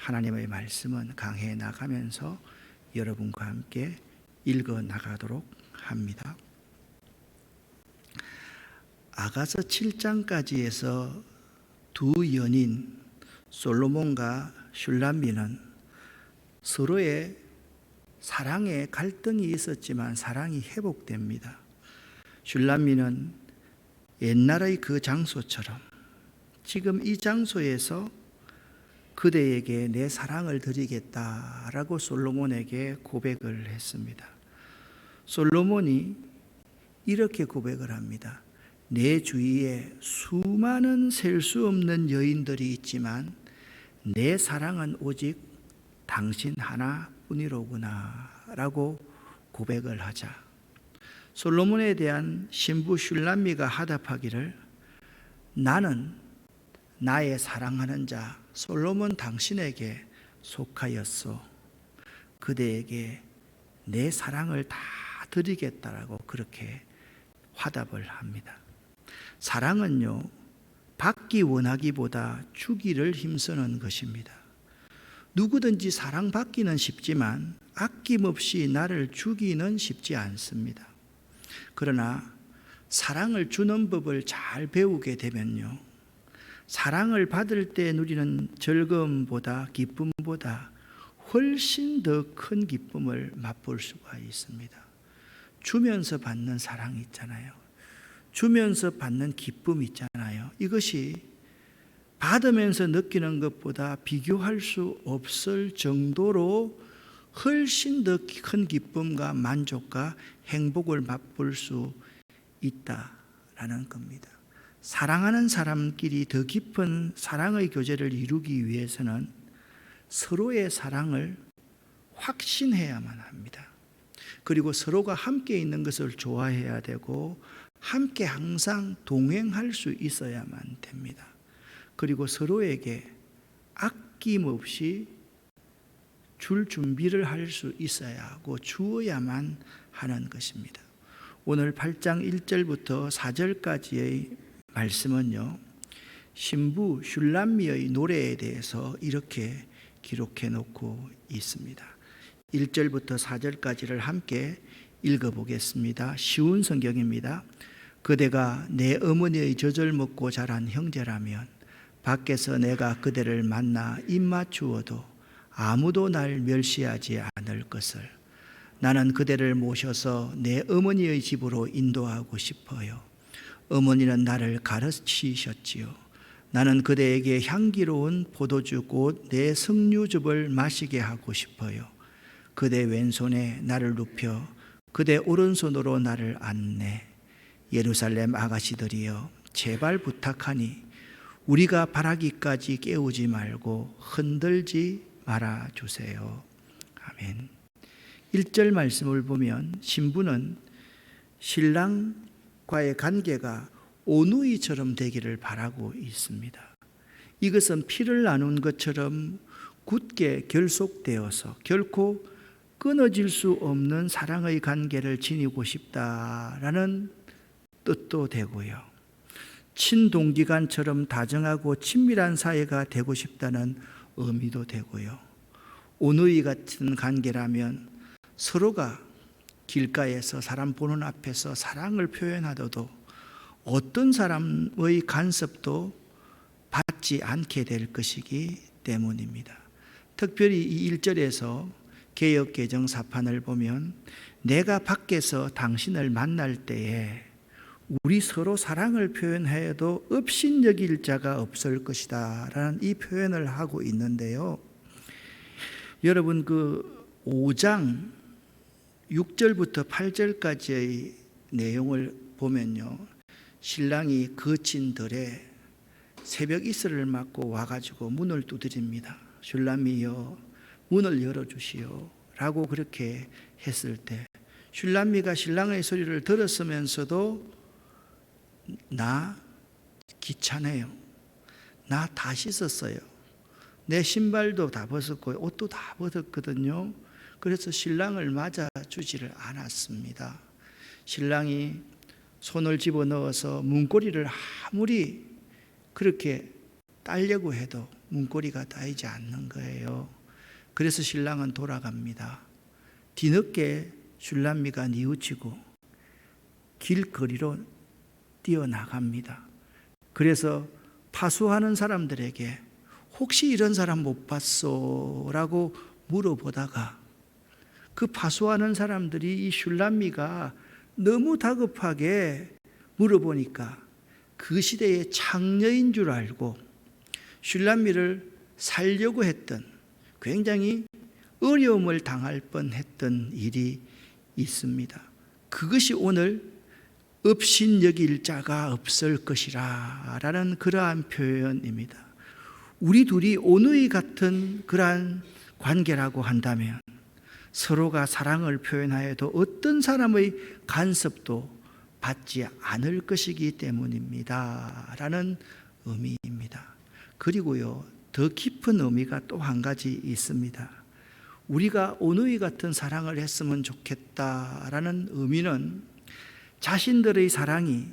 하나님의 말씀은 강해 나가면서 여러분과 함께 읽어 나가도록 합니다. 아가서 7장까지에서 두 연인 솔로몬과 슐람미는 서로의 사랑에 갈등이 있었지만 사랑이 회복됩니다. 슐람미는 옛날의 그 장소처럼 지금 이 장소에서 그대에게 내 사랑을 드리겠다라고 솔로몬에게 고백을 했습니다. 솔로몬이 이렇게 고백을 합니다. 내 주위에 수많은 셀 수 없는 여인들이 있지만 내 사랑은 오직 당신 하나뿐이로구나 라고 고백을 하자 솔로몬에 대한 신부 슐람미가 하답하기를 나는 나의 사랑하는 자 솔로몬 당신에게 속하였소. 그대에게 내 사랑을 다 드리겠다라고 그렇게 화답을 합니다. 사랑은요, 받기 원하기보다 주기를 힘쓰는 것입니다. 누구든지 사랑받기는 쉽지만 아낌없이 나를 주기는 쉽지 않습니다. 그러나 사랑을 주는 법을 잘 배우게 되면요, 사랑을 받을 때 누리는 즐거움보다 기쁨보다 훨씬 더 큰 기쁨을 맛볼 수가 있습니다. 주면서 받는 사랑 있잖아요. 주면서 받는 기쁨 있잖아요. 이것이 받으면서 느끼는 것보다 비교할 수 없을 정도로 훨씬 더 큰 기쁨과 만족과 행복을 맛볼 수 있다라는 겁니다. 사랑하는 사람끼리 더 깊은 사랑의 교제를 이루기 위해서는 서로의 사랑을 확신해야만 합니다. 그리고 서로가 함께 있는 것을 좋아해야 되고 함께 항상 동행할 수 있어야만 됩니다. 그리고 서로에게 아낌없이 줄 준비를 할 수 있어야 하고 주어야만 하는 것입니다. 오늘 8장 1절부터 4절까지의 말씀은요, 신부 슐람미의 노래에 대해서 이렇게 기록해 놓고 있습니다. 1절부터 4절까지를 함께 읽어보겠습니다. 쉬운 성경입니다. 그대가 내 어머니의 젖을 먹고 자란 형제라면 밖에서 내가 그대를 만나 입 맞추어도 아무도 날 멸시하지 않을 것을. 나는 그대를 모셔서 내 어머니의 집으로 인도하고 싶어요. 어머니는 나를 가르치셨지요. 나는 그대에게 향기로운 포도주 곧 내 석류즙을 마시게 하고 싶어요. 그대 왼손에 나를 눕혀 그대 오른손으로 나를 안내. 예루살렘 아가씨들이여, 제발 부탁하니 우리가 바라기까지 깨우지 말고 흔들지 말아주세요. 아멘. 1절 말씀을 보면 신부는 신랑과의 관계가 오누이처럼 되기를 바라고 있습니다. 이것은 피를 나눈 것처럼 굳게 결속되어서 결코 끊어질 수 없는 사랑의 관계를 지니고 싶다라는 뜻도 되고요, 친동기간처럼 다정하고 친밀한 사이가 되고 싶다는 의미도 되고요, 오누이 같은 관계라면 서로가 길가에서 사람 보는 앞에서 사랑을 표현하더라도 어떤 사람의 간섭도 받지 않게 될 것이기 때문입니다. 특별히 이 1절에서 개역개정 사판을 보면 내가 밖에서 당신을 만날 때에 우리 서로 사랑을 표현해도 업신여길 자가 없을 것이다 라는 이 표현을 하고 있는데요, 여러분 그 5장 6절부터 8절까지의 내용을 보면요, 신랑이 거친 들에 새벽 이슬을 맞고 와가지고 문을 두드립니다. 슐람미여, 문을 열어주시오 라고 그렇게 했을 때 슐람미가 신랑의 소리를 들었으면서도 나 귀찮아요, 나 다 씻었어요, 내 신발도 다 벗었고 옷도 다 벗었거든요. 그래서 신랑을 맞아주지를 않았습니다. 신랑이 손을 집어넣어서 문고리를 아무리 그렇게 따려고 해도 문고리가 따이지 않는 거예요. 그래서 신랑은 돌아갑니다. 뒤늦게 슐람미가 뉘우치고 길거리로 뛰어나갑니다. 그래서 파수하는 사람들에게 혹시 이런 사람 못 봤소? 라고 물어보다가 그 파수하는 사람들이 이 슐람미가 너무 다급하게 물어보니까 그 시대의 창녀인 줄 알고 슐람미를 살려고 했던, 굉장히 어려움을 당할 뻔했던 일이 있습니다. 그것이 오늘 업신여길 자가 없을 것이라 라는 그러한 표현입니다. 우리 둘이 오누이 같은 그러한 관계라고 한다면 서로가 사랑을 표현하여도 어떤 사람의 간섭도 받지 않을 것이기 때문입니다 라는 의미입니다. 그리고요, 더 깊은 의미가 또 한 가지 있습니다. 우리가 오누이 같은 사랑을 했으면 좋겠다라는 의미는 자신들의 사랑이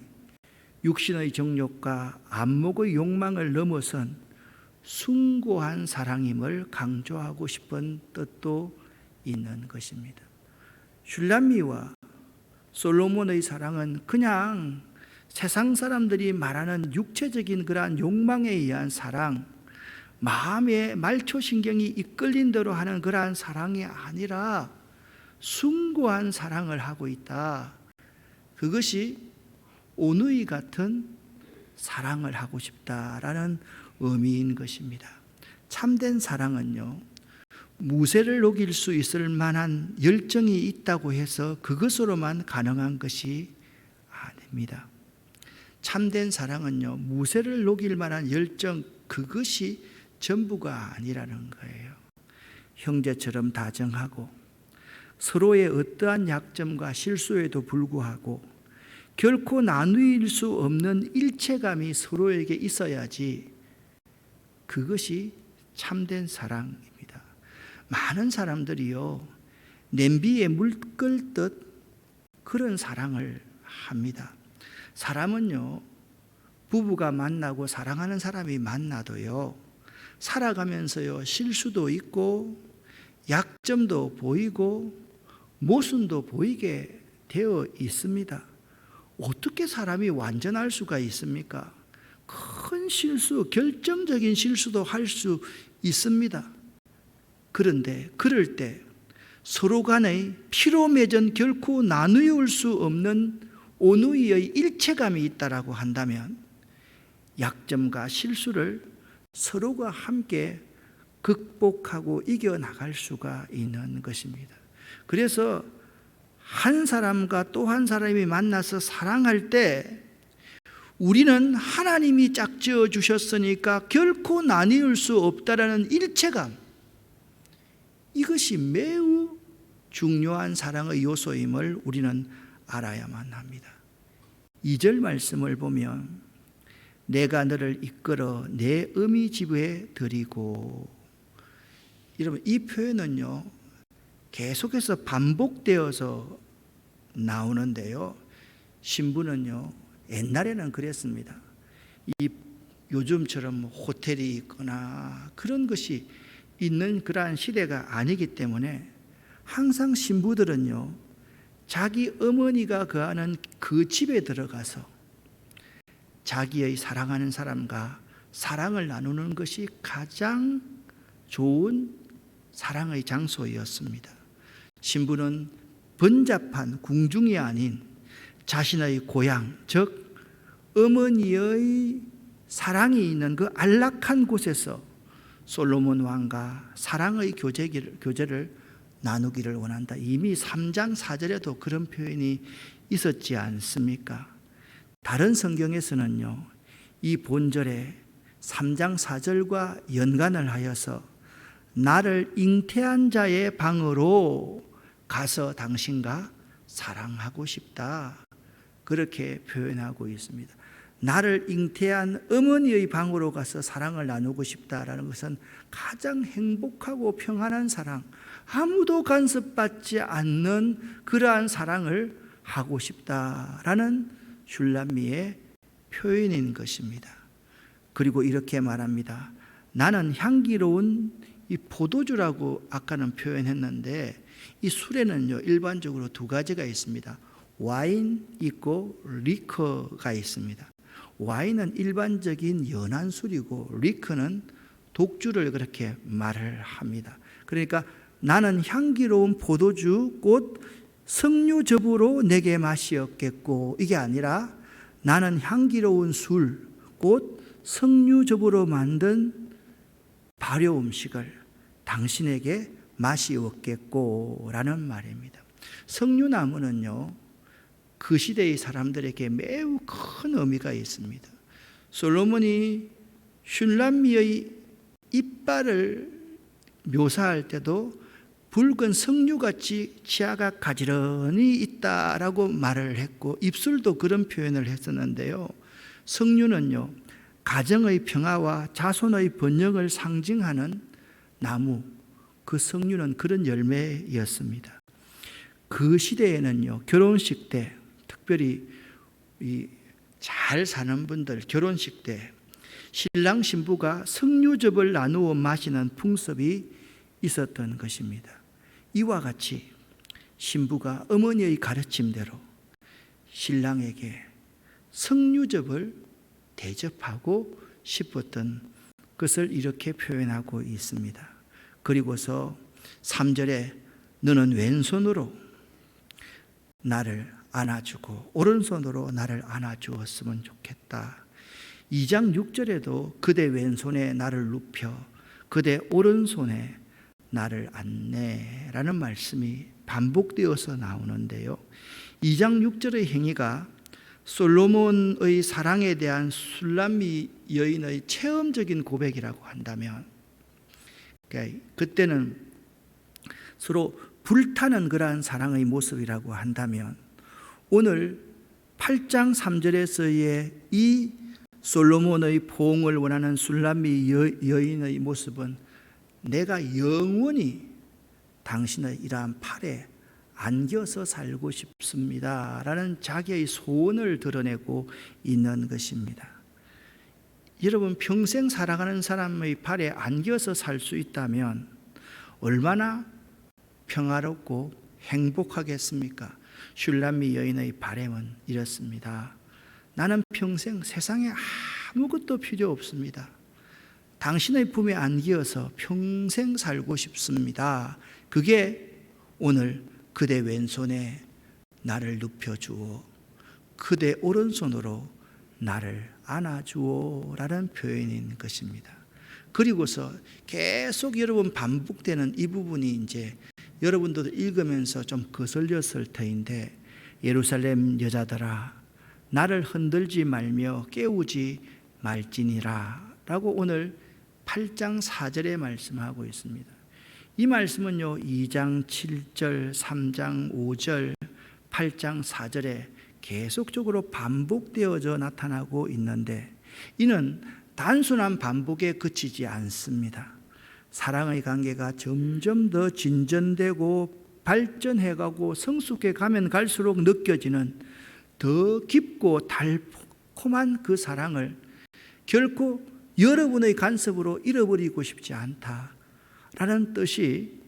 육신의 정욕과 안목의 욕망을 넘어선 숭고한 사랑임을 강조하고 싶은 뜻도 있는 것입니다. 슐람미와 솔로몬의 사랑은 그냥 세상 사람들이 말하는 육체적인 그러한 욕망에 의한 사랑, 마음의 말초신경이 이끌린 대로 하는 그러한 사랑이 아니라 숭고한 사랑을 하고 있다. 그것이 오누이 같은 사랑을 하고 싶다라는 의미인 것입니다. 참된 사랑은요, 무쇠를 녹일 수 있을 만한 열정이 있다고 해서 그것으로만 가능한 것이 아닙니다. 참된 사랑은요, 무쇠를 녹일 만한 열정, 그것이 전부가 아니라는 거예요. 형제처럼 다정하고 서로의 어떠한 약점과 실수에도 불구하고 결코 나누일 수 없는 일체감이 서로에게 있어야지 그것이 참된 사랑입니다. 많은 사람들이요, 냄비에 물 끓듯 그런 사랑을 합니다. 사람은요, 부부가 만나고 사랑하는 사람이 만나도요, 살아가면서요, 실수도 있고 약점도 보이고 모순도 보이게 되어 있습니다. 어떻게 사람이 완전할 수가 있습니까? 큰 실수, 결정적인 실수도 할 수 있습니다. 그런데 그럴 때 서로 간의 피로 맺은 결코 나누어 수 없는 오누이의 일체감이 있다라고 한다면 약점과 실수를 서로가 함께 극복하고 이겨나갈 수가 있는 것입니다. 그래서 한 사람과 또 한 사람이 만나서 사랑할 때 우리는 하나님이 짝지어 주셨으니까 결코 나뉘을 수 없다라는 일체감, 이것이 매우 중요한 사랑의 요소임을 우리는 알아야만 합니다. 2절 말씀을 보면 내가 너를 이끌어 내 어미 집에 들이고, 여러분 이 표현은요 계속해서 반복되어서 나오는데요, 신부는요 옛날에는 그랬습니다. 이 요즘처럼 호텔이 있거나 그런 것이 있는 그러한 시대가 아니기 때문에 항상 신부들은요 자기 어머니가 거하는 그 집에 들어가서 자기의 사랑하는 사람과 사랑을 나누는 것이 가장 좋은 사랑의 장소였습니다. 신부는 번잡한 궁중이 아닌 자신의 고향, 즉 어머니의 사랑이 있는 그 안락한 곳에서 솔로몬 왕과 사랑의 교제를 나누기를 원한다. 이미 3장 4절에도 그런 표현이 있었지 않습니까? 다른 성경에서는요, 이 본절에 3장 4절과 연관을 하여서 나를 잉태한 자의 방으로 가서 당신과 사랑하고 싶다, 그렇게 표현하고 있습니다. 나를 잉태한 어머니의 방으로 가서 사랑을 나누고 싶다라는 것은 가장 행복하고 평안한 사랑, 아무도 간섭받지 않는 그러한 사랑을 하고 싶다라는 슐람미의 표현인 것입니다. 그리고 이렇게 말합니다. 나는 향기로운 이 포도주라고 아까는 표현했는데, 이 술에는요 일반적으로 두 가지가 있습니다. 와인 있고 리커가 있습니다. 와인은 일반적인 연한 술이고 리커는 독주를 그렇게 말을 합니다. 그러니까 나는 향기로운 포도주 곧 석류즙으로 내게 마시었겠고, 이게 아니라 나는 향기로운 술 곧 석류즙으로 만든 발효 음식을 당신에게 마시었겠고 라는 말입니다. 석류나무는요 그 시대의 사람들에게 매우 큰 의미가 있습니다. 솔로몬이 슐람미의 이빨을 묘사할 때도 붉은 석류같이 치아가 가지런히 있다라고 말을 했고, 입술도 그런 표현을 했었는데요. 석류는요 가정의 평화와 자손의 번영을 상징하는 나무, 그 석류는 그런 열매였습니다. 그 시대에는요 결혼식 때, 특별히 잘 사는 분들 결혼식 때 신랑 신부가 석류즙을 나누어 마시는 풍습이 있었던 것입니다. 이와 같이 신부가 어머니의 가르침대로 신랑에게 석류즙을 대접하고 싶었던 것을 이렇게 표현하고 있습니다. 그리고서 3절에 너는 왼손으로 나를 안아주고 오른손으로 나를 안아주었으면 좋겠다. 2장 6절에도 그대 왼손에 나를 눕혀 그대 오른손에 나를 안내라는 말씀이 반복되어서 나오는데요. 2장 6절의 행위가 솔로몬의 사랑에 대한 슐람미 여인의 체험적인 고백이라고 한다면, 그때는 서로 불타는 그러한 사랑의 모습이라고 한다면, 오늘 8장 3절에서의 이 솔로몬의 포옹을 원하는 슐람미 여인의 모습은 내가 영원히 당신의 이러한 팔에 안겨서 살고 싶습니다 라는 자기의 소원을 드러내고 있는 것입니다. 여러분, 평생 살아가는 사람의 팔에 안겨서 살 수 있다면 얼마나 평화롭고 행복하겠습니까? 슐람미 여인의 바람은 이렇습니다. 나는 평생 세상에 아무것도 필요 없습니다. 당신의 품에 안기어서 평생 살고 싶습니다. 그게 오늘 그대 왼손에 나를 눕혀주어 그대 오른손으로 나를 안아주어 라는 표현인 것입니다. 그리고서 계속 여러분 반복되는 이 부분이 이제 여러분도 읽으면서 좀 거슬렸을 터인데, 예루살렘 여자들아 나를 흔들지 말며 깨우지 말지니라 라고 오늘 8장 4절에 말씀하고 있습니다. 이 말씀은요 2장 7절, 3장 5절, 8장 4절에 계속적으로 반복되어져 나타나고 있는데, 이는 단순한 반복에 그치지 않습니다. 사랑의 관계가 점점 더 진전되고 발전해가고 성숙해 가면 갈수록 느껴지는 더 깊고 달콤한 그 사랑을 결코 여러분의 간섭으로 잃어버리고 싶지 않다라는 뜻이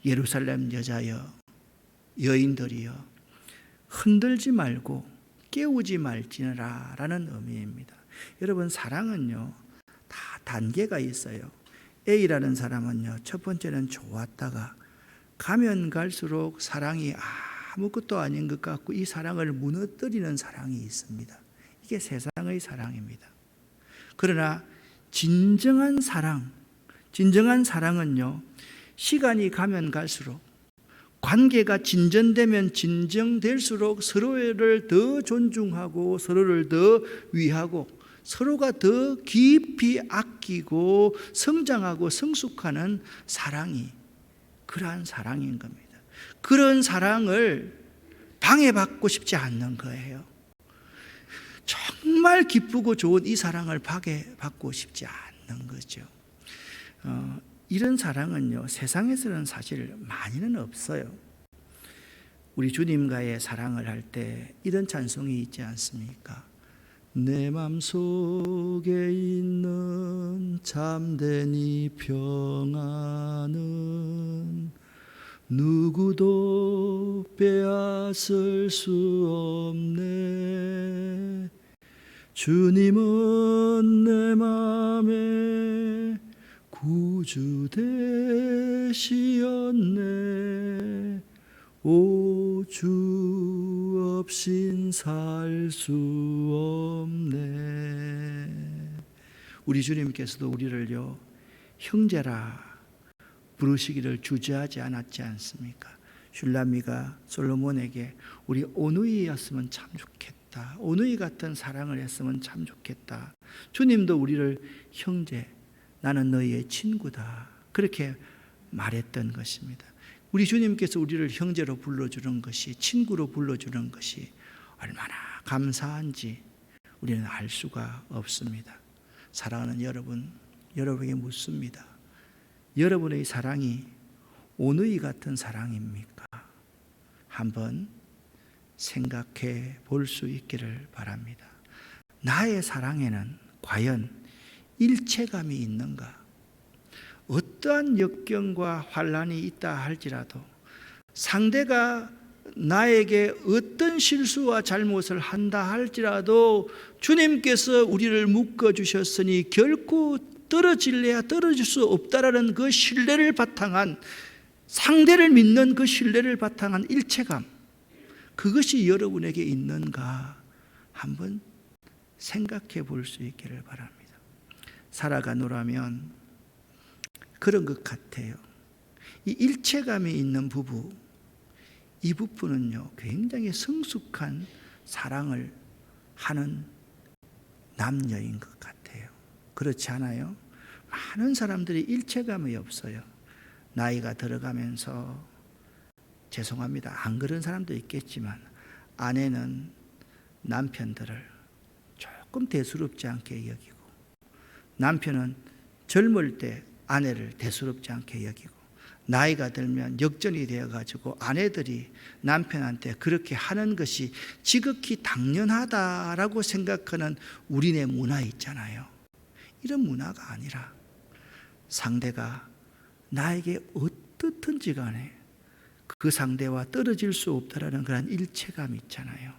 예루살렘 여자여, 여인들이여 흔들지 말고 깨우지 말지니라 라는 의미입니다. 여러분, 사랑은요 다 단계가 있어요. A라는 사람은요 첫 번째는 좋았다가 가면 갈수록 사랑이 아무것도 아닌 것 같고 이 사랑을 무너뜨리는 사랑이 있습니다. 이게 세상의 사랑입니다. 그러나 진정한 사랑은요 시간이 가면 갈수록, 관계가 진전되면 진정될수록 서로를 더 존중하고 서로를 더 위하고 서로가 더 깊이 아끼고 성장하고 성숙하는 사랑이 그러한 사랑인 겁니다. 그런 사랑을 방해받고 싶지 않는 거예요. 정말 기쁘고 좋은 이 사랑을 방해받고 싶지 않는 거죠. 이런 사랑은요 세상에서는 사실 많이는 없어요. 우리 주님과의 사랑을 할 때 이런 찬송이 있지 않습니까? 내 맘속에 있는 참된 이 평안은 누구도 빼앗을 수 없네. 주님은 내 맘에 구주 되시었네. 오, 주 없인 살 수 없네. 우리 주님께서도 우리를요 형제라 부르시기를 주저하지 않았지 않습니까? 슐라미가 솔로몬에게 우리 오누이였으면 참 좋겠다, 오누이 같은 사랑을 했으면 참 좋겠다. 주님도 우리를 형제, 나는 너희의 친구다, 그렇게 말했던 것입니다. 우리 주님께서 우리를 형제로 불러주는 것이, 친구로 불러주는 것이 얼마나 감사한지 우리는 알 수가 없습니다. 사랑하는 여러분, 여러분에게 묻습니다. 여러분의 사랑이 오누이 같은 사랑입니까? 한번 생각해 볼 수 있기를 바랍니다. 나의 사랑에는 과연 일체감이 있는가? 어떠한 역경과 환난이 있다 할지라도, 상대가 나에게 어떤 실수와 잘못을 한다 할지라도 주님께서 우리를 묶어주셨으니 결코 떨어질래야 떨어질 수 없다라는 그 신뢰를 바탕한, 상대를 믿는 그 신뢰를 바탕한 일체감, 그것이 여러분에게 있는가 한번 생각해 볼 수 있기를 바랍니다. 살아가노라면 그런 것 같아요. 이 일체감이 있는 부부, 이 부부는요 굉장히 성숙한 사랑을 하는 남녀인 것 같아요. 그렇지 않아요? 많은 사람들이 일체감이 없어요. 나이가 들어가면서, 죄송합니다, 안 그런 사람도 있겠지만, 아내는 남편들을 조금 대수롭지 않게 여기고, 남편은 젊을 때 아내를 대수롭지 않게 여기고, 나이가 들면 역전이 되어가지고 아내들이 남편한테 그렇게 하는 것이 지극히 당연하다라고 생각하는 우리네 문화 있잖아요. 이런 문화가 아니라 상대가 나에게 어떻든지 간에 그 상대와 떨어질 수 없다라는 그런 일체감이 있잖아요.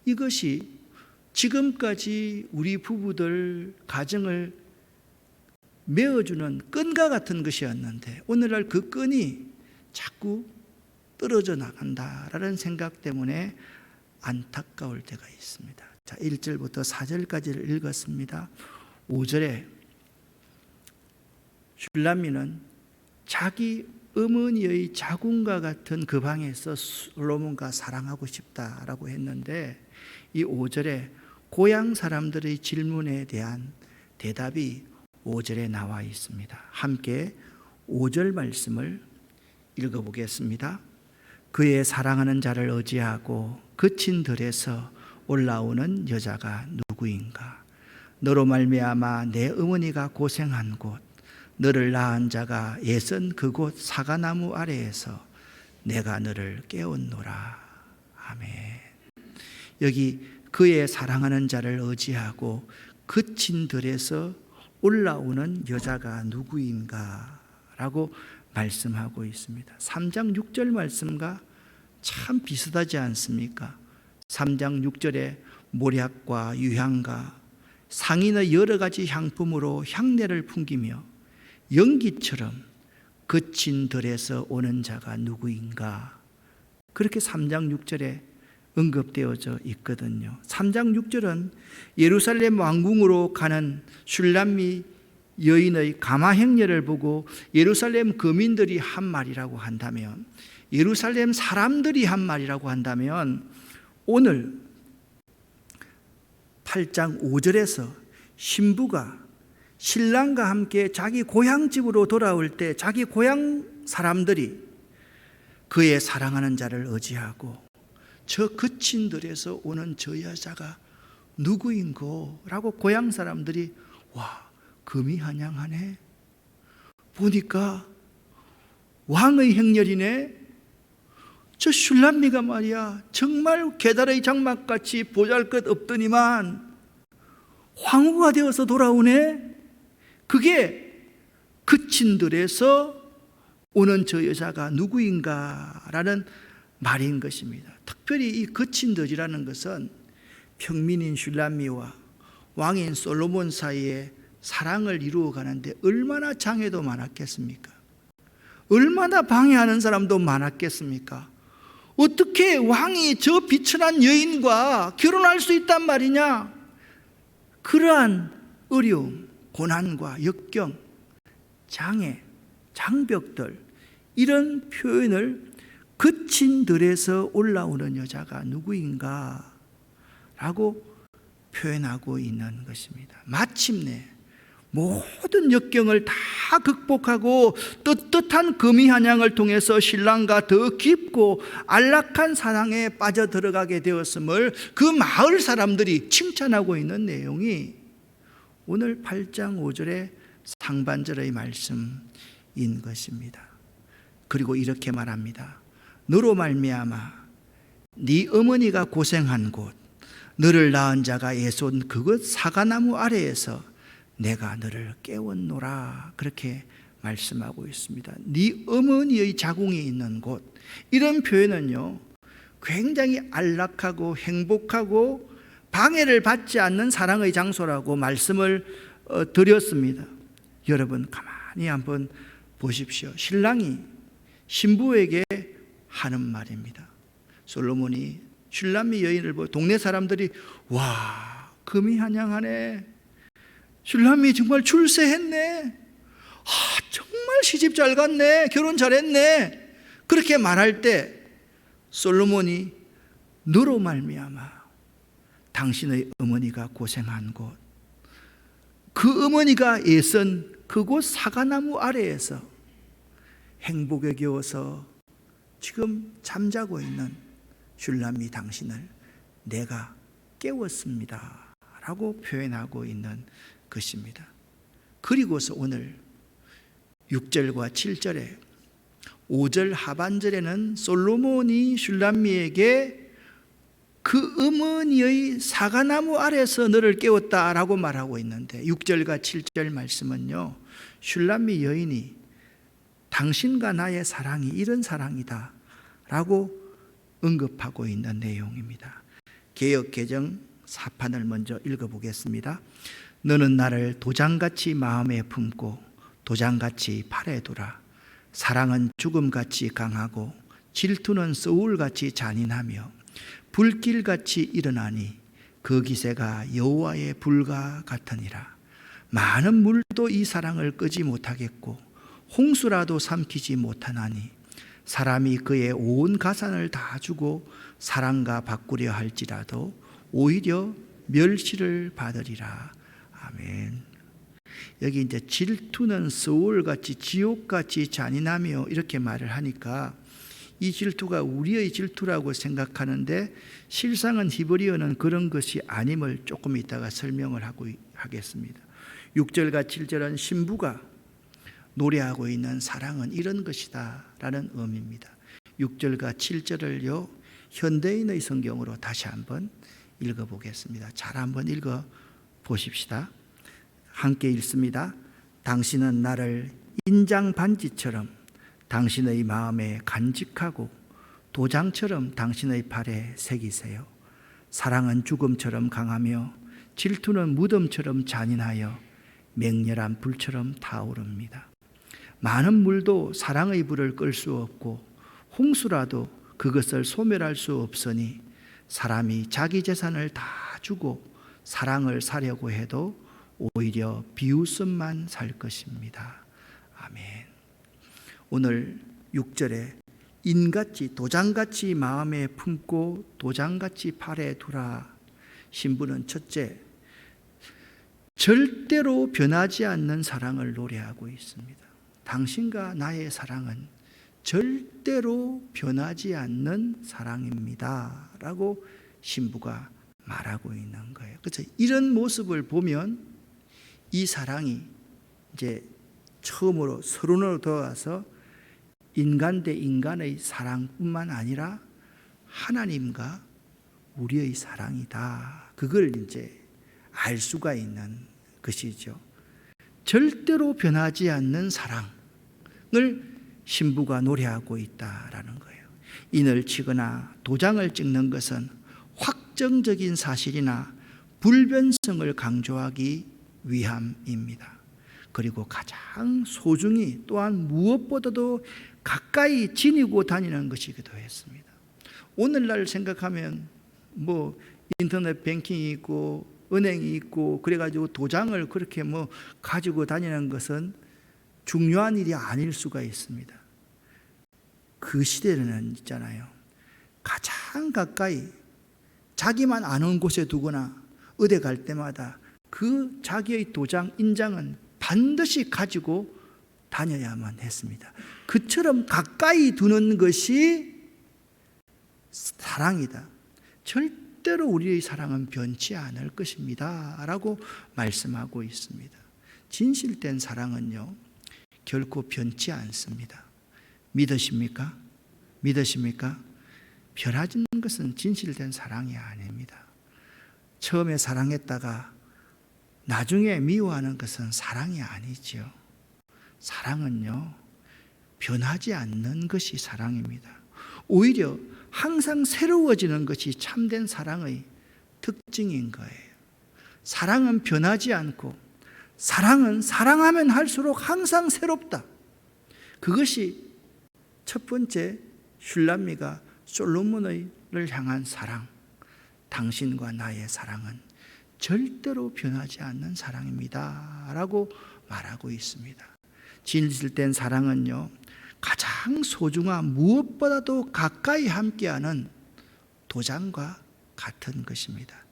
이것이 지금까지 우리 부부들 가정을 메어주는 끈과 같은 것이었는데, 오늘날 그 끈이 자꾸 떨어져 나간다라는 생각 때문에 안타까울 때가 있습니다. 자, 1절부터 4절까지를 읽었습니다. 5절에 슐라미는 자기 어머니의 자궁과 같은 그 방에서 솔로몬과 사랑하고 싶다라고 했는데, 이 5절에 고향 사람들의 질문에 대한 대답이 5절에 나와 있습니다. 함께 5절 말씀을 읽어보겠습니다. 그의 사랑하는 자를 의지하고 그친 들에서 올라오는 여자가 누구인가? 너로 말미암아 내 어머니가 고생한 곳, 너를 낳은 자가 애선 그곳 사과나무 아래에서 내가 너를 깨웠노라. 아멘. 여기 그의 사랑하는 자를 의지하고 그친 들에서 올라오는 여자가 누구인가 라고 말씀하고 있습니다. 3장 6절 말씀과 참 비슷하지 않습니까? 3장 6절에 모략과 유향과 상인의 여러 가지 향품으로 향내를 풍기며 연기처럼 그친 들에서 오는 자가 누구인가, 그렇게 3장 6절에 언급되어져 있거든요. 3장 6절은 예루살렘 왕궁으로 가는 슐람미 여인의 가마 행렬을 보고 예루살렘 거민들이 한 말이라고 한다면, 예루살렘 사람들이 한 말이라고 한다면, 오늘 8장 5절에서 신부가 신랑과 함께 자기 고향집으로 돌아올 때 자기 고향 사람들이 그의 사랑하는 자를 의지하고 저 그친 들에서 오는 저 여자가 누구인고? 라고 고향 사람들이 와, 금이한양하네. 보니까 왕의 행렬이네. 저 슐람미가 말이야 정말 계달의 장막같이 보잘것 없더니만 황후가 되어서 돌아오네. 그게 그친 들에서 오는 저 여자가 누구인가라는 말인 것입니다. 특별히 이 그친 들이라는 것은 평민인 슐람미와 왕인 솔로몬 사이에 사랑을 이루어 가는데 얼마나 장애도 많았겠습니까? 얼마나 방해하는 사람도 많았겠습니까? 어떻게 왕이 저 비천한 여인과 결혼할 수 있단 말이냐? 그러한 어려움, 고난과 역경, 장애, 장벽들, 이런 표현을 그친 들에서 올라오는 여자가 누구인가? 라고 표현하고 있는 것입니다. 마침내 모든 역경을 다 극복하고 떳떳한 금이한양을 통해서 신랑과 더 깊고 안락한 사랑에 빠져들어가게 되었음을 그 마을 사람들이 칭찬하고 있는 내용이 오늘 8장 5절의 상반절의 말씀인 것입니다. 그리고 이렇게 말합니다. 너로 말미암아 네 어머니가 고생한 곳, 너를 낳은 자가 애손 그곳 사과나무 아래에서 내가 너를 깨웠노라, 그렇게 말씀하고 있습니다. 네 어머니의 자궁이 있는 곳, 이런 표현은요 굉장히 안락하고 행복하고 방해를 받지 않는 사랑의 장소라고 말씀을 드렸습니다. 여러분 가만히 한번 보십시오. 신랑이 신부에게 하는 말입니다. 솔로몬이 슐람미 여인을 보고 동네 사람들이 와, 금이 한양하네, 슐람미 정말 출세했네, 정말 시집 잘 갔네, 결혼 잘했네, 그렇게 말할 때 솔로몬이 너로 말미암아 당신의 어머니가 고생한 곳, 그 어머니가 애선 그곳 사과나무 아래에서 행복에 겨워서 지금 잠자고 있는 슐람미 당신을 내가 깨웠습니다 라고 표현하고 있는 것입니다. 그리고서 오늘 6절과 7절에 5절 하반절에는 솔로몬이 슐람미에게 그 어머니의 사과나무 아래서 너를 깨웠다라고 말하고 있는데 6절과 7절 말씀은요 슐람미 여인이 당신과 나의 사랑이 이런 사랑이다 라고 언급하고 있는 내용입니다. 개역개정 4판을 먼저 읽어보겠습니다. 너는 나를 도장같이 마음에 품고 도장같이 팔에 두라. 사랑은 죽음같이 강하고 질투는 소울같이 잔인하며 불길같이 일어나니 그 기세가 여호와의 불과 같으니라. 많은 물도 이 사랑을 끄지 못하겠고 홍수라도 삼키지 못하나니 사람이 그의 온 가산을 다 주고 사랑과 바꾸려 할지라도 오히려 멸시를 받으리라. 아멘. 여기 이제 질투는 서울같이 지옥같이 잔인하며 이렇게 말을 하니까 이 질투가 우리의 질투라고 생각하는데 실상은 히브리어는 그런 것이 아님을 조금 이따가 설명을 하겠습니다. 6절과 7절은 신부가 노래하고 있는 사랑은 이런 것이다 라는 의미입니다. 6절과 7절을요 현대인의 성경으로 다시 한번 읽어보겠습니다. 잘 한번 읽어보십시다. 함께 읽습니다. 당신은 나를 인장 반지처럼 당신의 마음에 간직하고 도장처럼 당신의 팔에 새기세요. 사랑은 죽음처럼 강하며 질투는 무덤처럼 잔인하여 맹렬한 불처럼 타오릅니다. 많은 물도 사랑의 불을 끌 수 없고 홍수라도 그것을 소멸할 수 없으니 사람이 자기 재산을 다 주고 사랑을 사려고 해도 오히려 비웃음만 살 것입니다. 아멘. 오늘 6절에 인같이 도장같이 마음에 품고 도장같이 팔에 두라. 신부는 첫째, 절대로 변하지 않는 사랑을 노래하고 있습니다. 당신과 나의 사랑은 절대로 변하지 않는 사랑입니다 라고 신부가 말하고 있는 거예요. 그래서 이런 모습을 보면 이 사랑이 이제 처음으로 서론으로 들어와서 인간 대 인간의 사랑뿐만 아니라 하나님과 우리의 사랑이다. 그걸 이제 알 수가 있는 것이죠. 절대로 변하지 않는 사랑을 신부가 노래하고 있다라는 거예요. 인을 치거나 도장을 찍는 것은 확정적인 사실이나 불변성을 강조하기 위함입니다. 그리고 가장 소중히 또한 무엇보다도 가까이 지니고 다니는 것이기도 했습니다. 오늘날 생각하면 뭐 인터넷 뱅킹이 있고 은행이 있고 그래가지고 도장을 그렇게 뭐 가지고 다니는 것은 중요한 일이 아닐 수가 있습니다. 그 시대는 있잖아요. 가장 가까이 자기만 아는 곳에 두거나 어디 갈 때마다 그 자기의 도장, 인장은 반드시 가지고 다녀야만 했습니다. 그처럼 가까이 두는 것이 사랑이다. 절대로 우리의 사랑은 변치 않을 것입니다 라고 말씀하고 있습니다. 진실된 사랑은요 결코 변치 않습니다. 믿으십니까? 믿으십니까? 변하는 것은 진실된 사랑이 아닙니다. 처음에 사랑했다가 나중에 미워하는 것은 사랑이 아니죠. 사랑은요 변하지 않는 것이 사랑입니다. 오히려 항상 새로워지는 것이 참된 사랑의 특징인 거예요. 사랑은 변하지 않고 사랑은 사랑하면 할수록 항상 새롭다. 그것이 첫 번째 슐람미가 솔로몬을 향한 사랑, 당신과 나의 사랑은 절대로 변하지 않는 사랑입니다 라고 말하고 있습니다. 진실된 사랑은요 가장 소중한 무엇보다도 가까이 함께하는 도장과 같은 것입니다.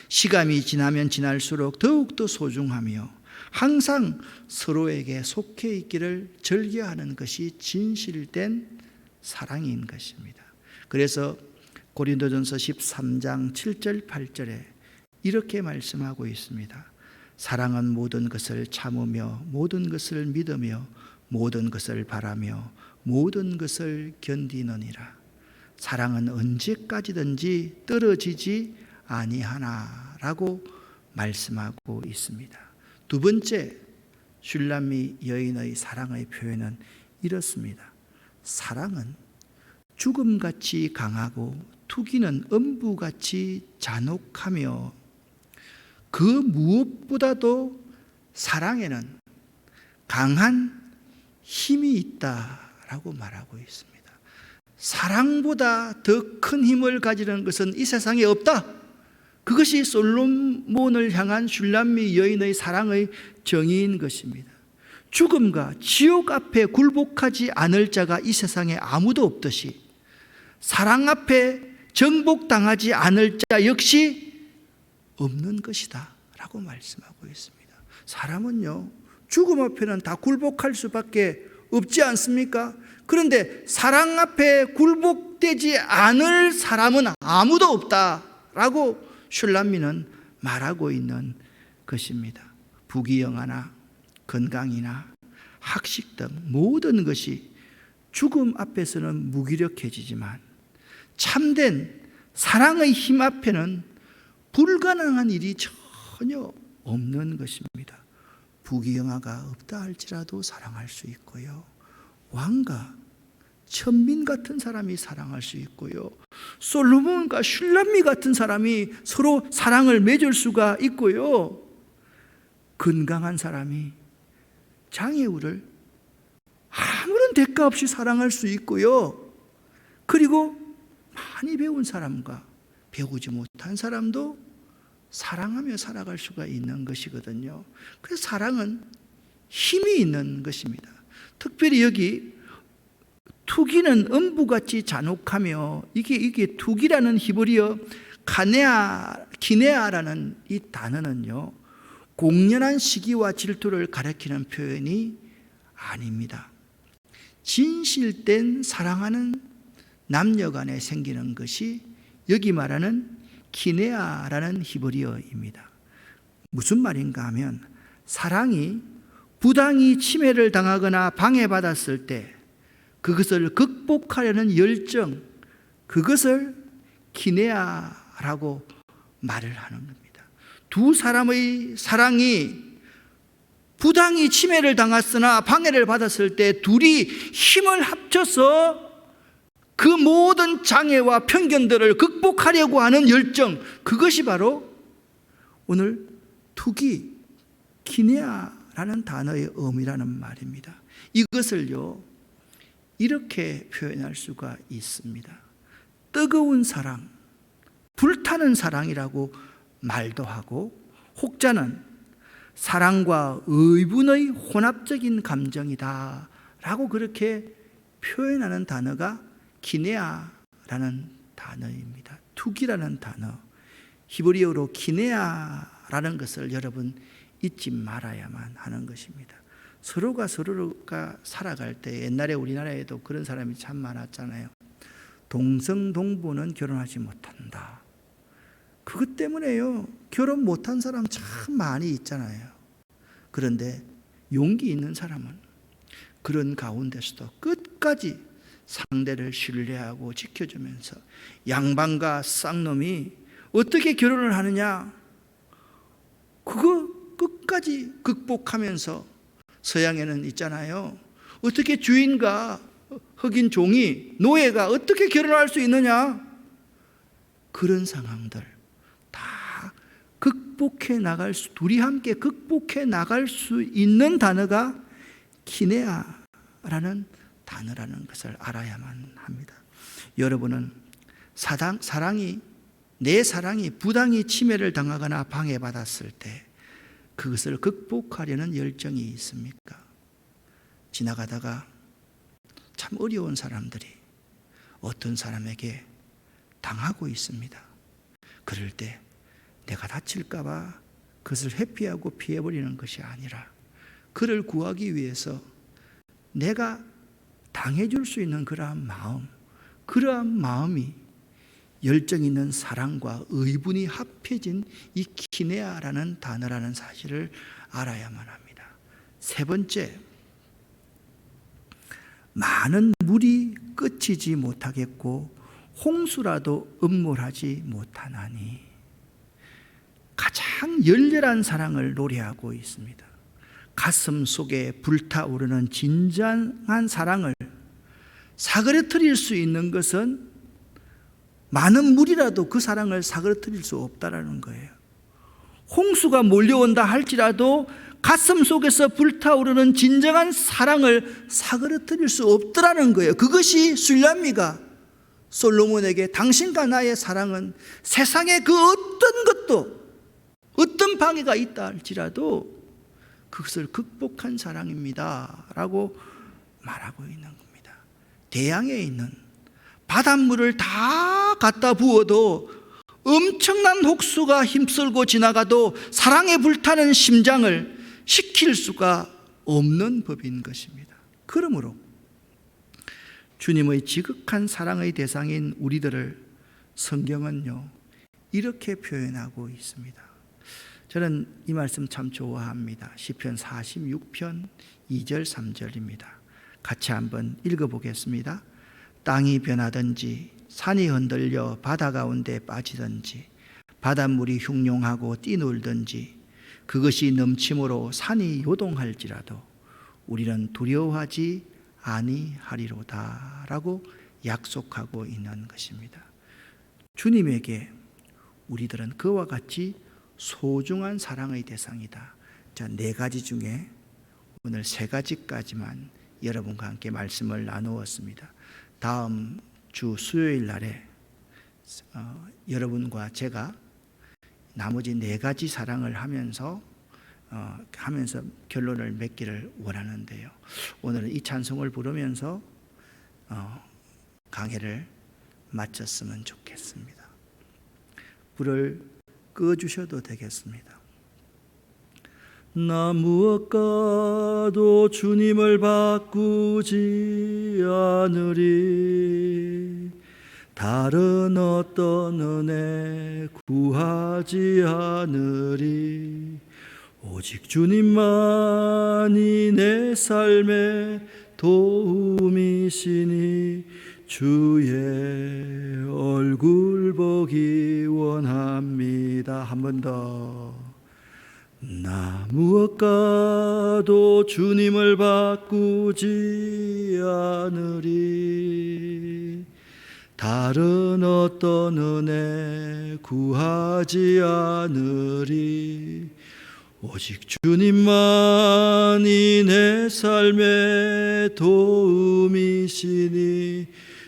시간이 지나면 지날수록 더욱더 소중하며 항상 서로에게 속해 있기를 즐겨하는 것이 진실된 사랑인 것입니다. 그래서 고린도전서 13장 7절 8절에 이렇게 말씀하고 있습니다. 사랑은 모든 것을 참으며 모든 것을 믿으며 모든 것을 바라며 모든 것을 견디느니라. 사랑은 언제까지든지 떨어지지 아니하나라고 말씀하고 있습니다. 두 번째 슐람미 여인의 사랑의 표현은 이렇습니다. 사랑은 죽음같이 강하고 투기는 엄부같이 잔혹하며 그 무엇보다도 사랑에는 강한 힘이 있다라고 말하고 있습니다. 사랑보다 더 큰 힘을 가지는 것은 이 세상에 없다. 그것이 솔로몬을 향한 슐람미 여인의 사랑의 정의인 것입니다. 죽음과 지옥 앞에 굴복하지 않을 자가 이 세상에 아무도 없듯이 사랑 앞에 정복당하지 않을 자 역시 없는 것이다 라고 말씀하고 있습니다. 사람은요 죽음 앞에는 다 굴복할 수밖에 없지 않습니까? 그런데 사랑 앞에 굴복되지 않을 사람은 아무도 없다라고 슐람미는 말하고 있는 것입니다. 부귀영화나 건강이나 학식 등 모든 것이 죽음 앞에서는 무기력해지지만 참된 사랑의 힘 앞에는 불가능한 일이 전혀 없는 것입니다. 부귀영화가 없다 할지라도 사랑할 수 있고요. 왕과 천민 같은 사람이 사랑할 수 있고요. 솔로몬과 슐람미 같은 사람이 서로 사랑을 맺을 수가 있고요. 건강한 사람이 장애우를 아무런 대가 없이 사랑할 수 있고요. 그리고 많이 배운 사람과 배우지 못한 사람도 사랑하며 살아갈 수가 있는 것이거든요. 그래서 사랑은 힘이 있는 것입니다. 특별히 여기 투기는 엄부같이 잔혹하며 이게 투기라는 히브리어 기네아라는 이 단어는요 공연한 시기와 질투를 가리키는 표현이 아닙니다. 진실된 사랑하는 남녀 간에 생기는 것이 여기 말하는 기네아라는 히브리어입니다. 무슨 말인가 하면 사랑이 부당히 침해를 당하거나 방해받았을 때 그것을 극복하려는 열정, 그것을 기네아라고 말을 하는 겁니다. 두 사람의 사랑이 부당히 침해를 당했으나 방해를 받았을 때 둘이 힘을 합쳐서 그 모든 장애와 편견들을 극복하려고 하는 열정, 그것이 바로 오늘 투기, 기네아라는 단어의 의미라는 말입니다. 이것을요, 이렇게 표현할 수가 있습니다. 뜨거운 사랑, 불타는 사랑이라고 말도 하고, 혹자는 사랑과 의분의 혼합적인 감정이다 라고 그렇게 표현하는 단어가 기네아라는 단어입니다. 투기라는 단어, 히브리어로 기네아라는 것을 여러분 잊지 말아야만 하는 것입니다. 서로가 살아갈 때, 옛날에 우리나라에도 그런 사람이 참 많았잖아요. 동성동부는 결혼하지 못한다. 그것 때문에요, 결혼 못한 사람 참 많이 있잖아요. 그런데 용기 있는 사람은 그런 가운데서도 끝까지 상대를 신뢰하고 지켜주면서, 양반과 쌍놈이 어떻게 결혼을 하느냐, 그거 끝까지 극복하면서, 서양에는 있잖아요, 어떻게 주인과 흑인 종이, 노예가 어떻게 결혼할 수 있느냐, 그런 상황들 다 극복해 나갈 수, 둘이 함께 극복해 나갈 수 있는 단어가 기네아라는 단어라는 것을 알아야만 합니다. 여러분은 내 사랑이 부당히 침해를 당하거나 방해받았을 때 그것을 극복하려는 열정이 있습니까? 지나가다가 참 어려운 사람들이 어떤 사람에게 당하고 있습니다. 그럴 때 내가 다칠까 봐 그것을 회피하고 피해버리는 것이 아니라, 그를 구하기 위해서 내가 당해줄 수 있는 그러한 마음이 열정 있는 사랑과 의분이 합해진 이 기네아라는 단어라는 사실을 알아야만 합니다. 세 번째, 많은 물이 그치지 못하겠고 홍수라도 음몰하지 못하나니, 가장 열렬한 사랑을 노래하고 있습니다. 가슴 속에 불타오르는 진정한 사랑을 사그러뜨릴 수 있는 것은 많은 물이라도 그 사랑을 사그러뜨릴 수 없다라는 거예요. 홍수가 몰려온다 할지라도 가슴 속에서 불타오르는 진정한 사랑을 사그러뜨릴 수 없더라는 거예요. 그것이 술람미가 솔로몬에게 당신과 나의 사랑은 세상의 그 어떤 것도, 어떤 방해가 있다 할지라도 그것을 극복한 사랑입니다 라고 말하고 있는 겁니다. 대양에 있는 바닷물을 다 갖다 부어도 엄청난 혹수가 힘쓸고 지나가도 사랑에 불타는 심장을 식힐 수가 없는 법인 것입니다. 그러므로 주님의 지극한 사랑의 대상인 우리들을 성경은요, 이렇게 표현하고 있습니다. 저는 이 말씀 참 좋아합니다. 시편 46편 2절 3절입니다. 같이 한번 읽어보겠습니다. 땅이 변하든지 산이 흔들려 바다 가운데 빠지든지 바닷물이 흉룡하고 뛰놀든지 그것이 넘침으로 산이 요동할지라도 우리는 두려워하지 아니하리로다 라고 약속하고 있는 것입니다. 주님에게 우리들은 그와 같이 소중한 사랑의 대상이다. 자, 4가지 중에 오늘 3가지까지만 여러분과 함께 말씀을 나누었습니다. 다음 주 수요일 날에 여러분과 제가 나머지 4가지 사랑을 하면서 결론을 맺기를 원하는데요. 오늘은 이 찬송을 부르면서 강해를 마쳤으면 좋겠습니다. 불을 꺼주셔도 되겠습니다. 나 무엇과도 주님을 바꾸지 않으리. 다른 어떤 은혜 구하지 않으리. 오직 주님만이 내 삶의 도움이시니 주의 얼굴 보기 원합니다. 한 번 더. 나 무엇과도 주님을 바꾸지 않으리. 다른 어떤 은혜 구하지 않으리. 오직 주님만이 내 삶의 도움이시니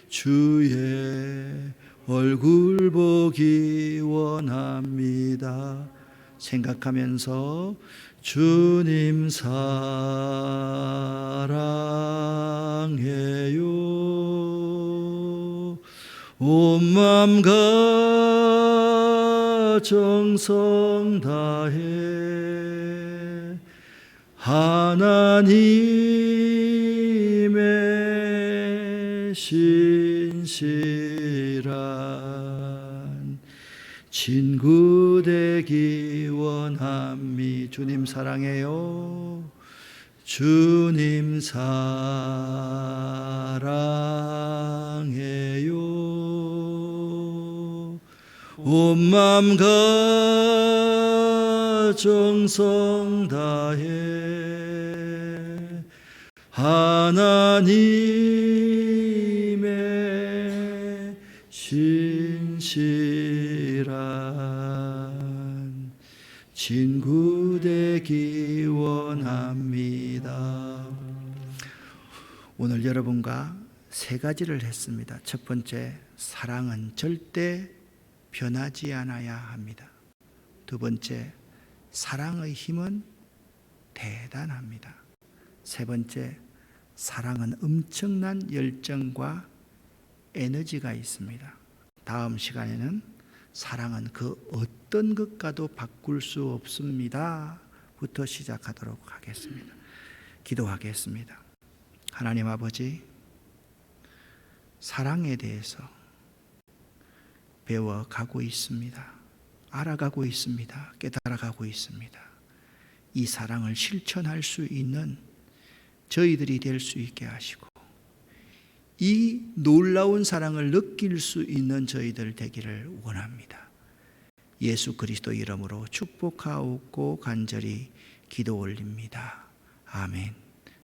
주의 얼굴 보기 원합니다. 생각하면서 주님 사랑해요. 온 마음과 정성 다해 하나님의 신실한 친구 되기 원함이. 주님 사랑해요. 주님 사랑해요. 온 마음과 정성 다해 하나님의 신실한 친구 되기 원합니다. 오늘 여러분과 세 가지를 했습니다. 첫 번째, 사랑은 절대 변하지 않아야 합니다. 두 번째, 사랑의 힘은 대단합니다. 세 번째, 사랑은 엄청난 열정과 에너지가 있습니다. 다음 시간에는 사랑은 그 어떤 것과도 바꿀 수 없습니다 부터 시작하도록 하겠습니다. 기도하겠습니다. 하나님 아버지, 사랑에 대해서 배워가고 있습니다. 알아가고 있습니다. 깨달아가고 있습니다. 이 사랑을 실천할 수 있는 저희들이 될 수 있게 하시고, 이 놀라운 사랑을 느낄 수 있는 저희들 되기를 원합니다. 예수 그리스도 이름으로 축복하옵고 간절히 기도 올립니다. 아멘.